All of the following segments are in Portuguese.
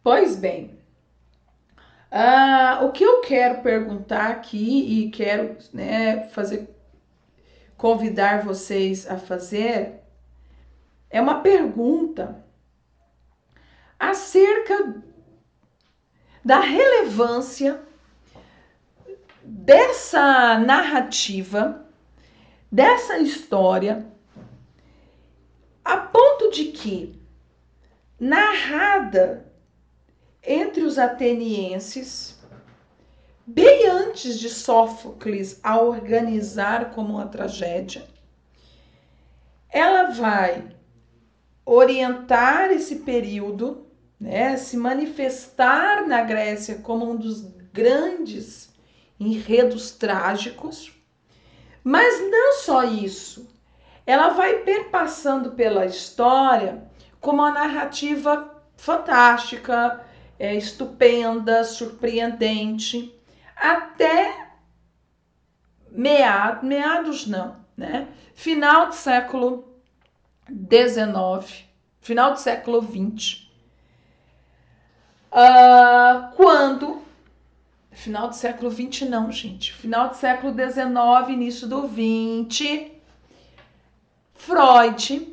Pois bem, o que eu quero perguntar aqui e quero, né, convidar vocês a fazer é uma pergunta acerca da relevância dessa narrativa, dessa história, a ponto de que, narrada entre os atenienses, bem antes de Sófocles a organizar como uma tragédia, ela vai orientar esse período, né, se manifestar na Grécia como um dos grandes enredos trágicos, mas não só isso, ela vai perpassando pela história como uma narrativa fantástica, estupenda, surpreendente, até meados não, né? Final do século XIX, final do século XX, quando, final do século XX não, gente, final do século XIX, início do XX, Freud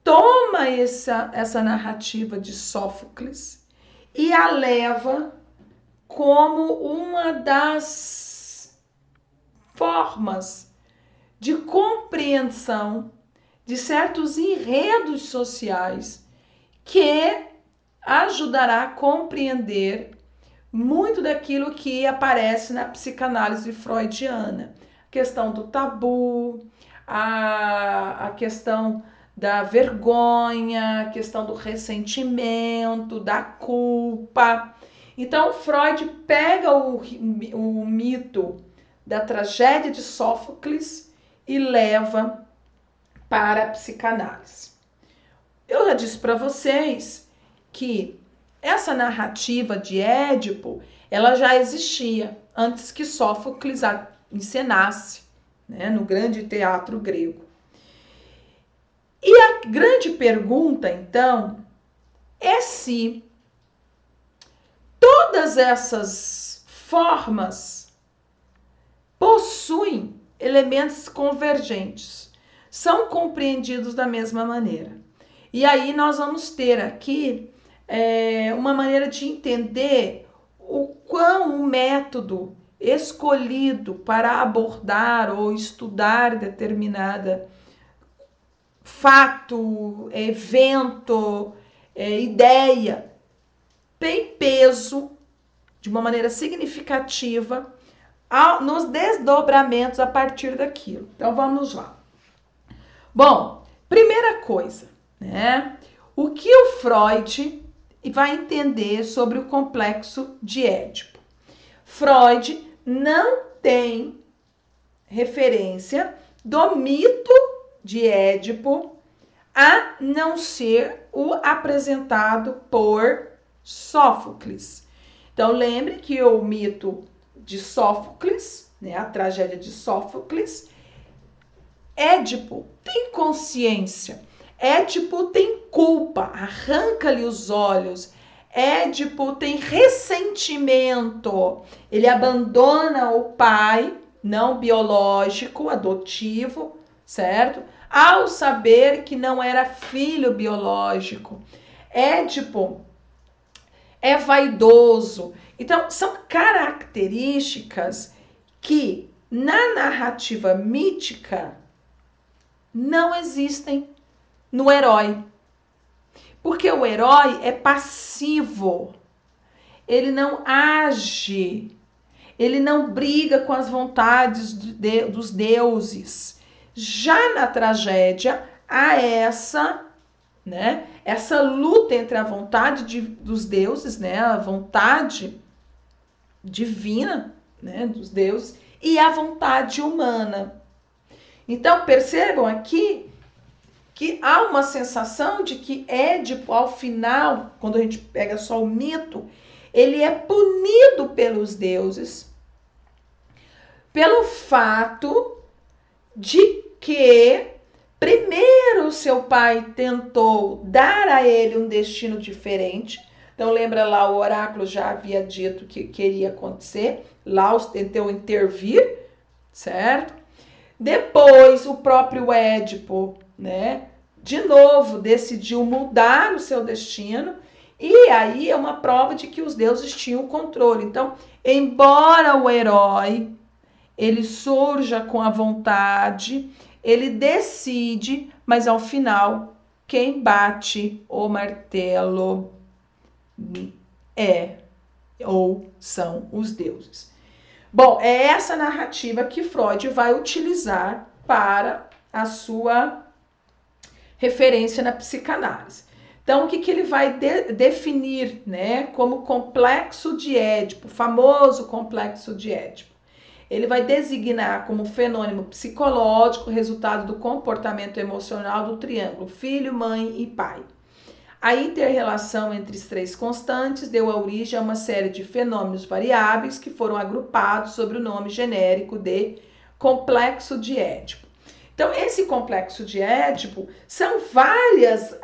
toma essa narrativa de Sófocles e a leva como uma das formas de compreensão de certos enredos sociais que ajudará a compreender muito daquilo que aparece na psicanálise freudiana. A questão do tabu, a questão da vergonha, a questão do ressentimento, da culpa. Então, Freud pega o mito da tragédia de Sófocles e leva para a psicanálise. Eu já disse para vocês que essa narrativa de Édipo, ela já existia antes que Sófocles a encenasse, né, no grande teatro grego. E a grande pergunta, então, é se todas essas formas possuem elementos convergentes, são compreendidos da mesma maneira. E aí nós vamos ter aqui uma maneira de entender o quão o método escolhido para abordar ou estudar determinada fato, evento, ideia, tem peso de uma maneira significativa nos desdobramentos a partir daquilo. Então vamos lá. Bom, primeira coisa, né? O que o Freud vai entender sobre o complexo de Édipo? Freud não tem referência do mito de Édipo a não ser o apresentado por Sófocles. Então lembre que o mito de Sófocles, né, a tragédia de Sófocles, Édipo tem consciência, Édipo tem culpa, arranca-lhe os olhos, Édipo tem ressentimento, ele abandona o pai não biológico, adotivo, certo? Ao saber que não era filho biológico. Édipo é vaidoso. Então, são características que na narrativa mítica não existem no herói. Porque o herói é passivo. Ele não age. Ele não briga com as vontades dos deuses. Já na tragédia, há essa luta entre a vontade dos deuses, né, a vontade divina, né, dos deuses, e a vontade humana. Então, percebam aqui que há uma sensação de que Édipo, ao final, quando a gente pega só o mito, ele é punido pelos deuses pelo fato de que primeiro seu pai tentou dar a ele um destino diferente, Então lembra lá, o oráculo já havia dito que queria acontecer, Laos tentou intervir, certo? Depois o próprio Édipo, né, de novo decidiu mudar o seu destino, e aí é uma prova de que os deuses tinham o controle. Então, embora o herói ele surja com a vontade, ele decide, mas ao final quem bate o martelo é ou são os deuses. Bom, é essa narrativa que Freud vai utilizar para a sua referência na psicanálise. Então, o que ele vai definir, né, como complexo de Édipo, famoso complexo de Édipo? Ele vai designar como fenômeno psicológico resultado do comportamento emocional do triângulo filho, mãe e pai. A inter-relação entre os três constantes deu a origem a uma série de fenômenos variáveis que foram agrupados sob o nome genérico de complexo de Édipo. Então, esse complexo de Édipo são várias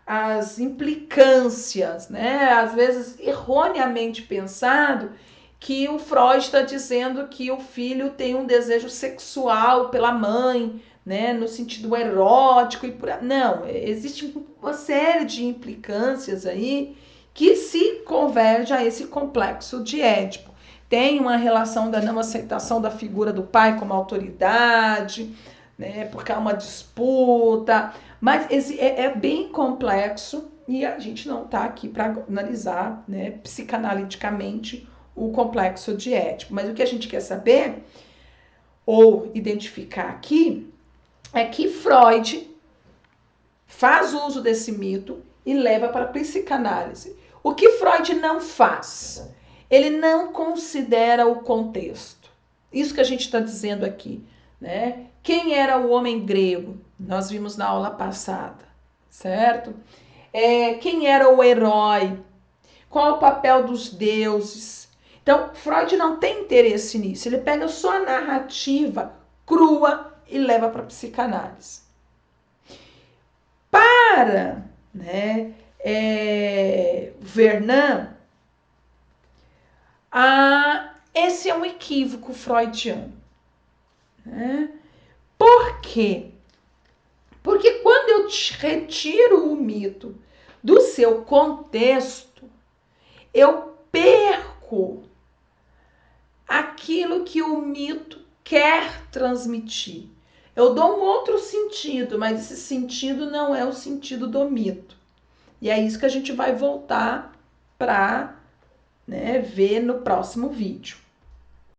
as implicâncias, né? Às vezes erroneamente pensado que o Freud está dizendo que o filho tem um desejo sexual pela mãe, né, no sentido erótico e por não, existe uma série de implicâncias aí que se converge a esse complexo de Édipo. Tem uma relação da não aceitação da figura do pai como autoridade, né, porque há uma disputa, mas é bem complexo e a gente não está aqui para analisar, né, psicanaliticamente o complexo de Édipo. Mas o que a gente quer saber ou identificar aqui é que Freud faz uso desse mito e leva para a psicanálise. O que Freud não faz? Ele não considera o contexto. Isso que a gente está dizendo aqui, né? Quem era o homem grego? Nós vimos na aula passada, certo? Quem era o herói? Qual o papel dos deuses? Então, Freud não tem interesse nisso. Ele pega só a narrativa crua e leva para a psicanálise. Para, né, Vernant, esse é um equívoco freudiano. Né? Por quê? Porque quando eu retiro o mito do seu contexto, eu perco aquilo que o mito quer transmitir. Eu dou um outro sentido, mas esse sentido não é o sentido do mito. E é isso que a gente vai voltar para, né, ver no próximo vídeo.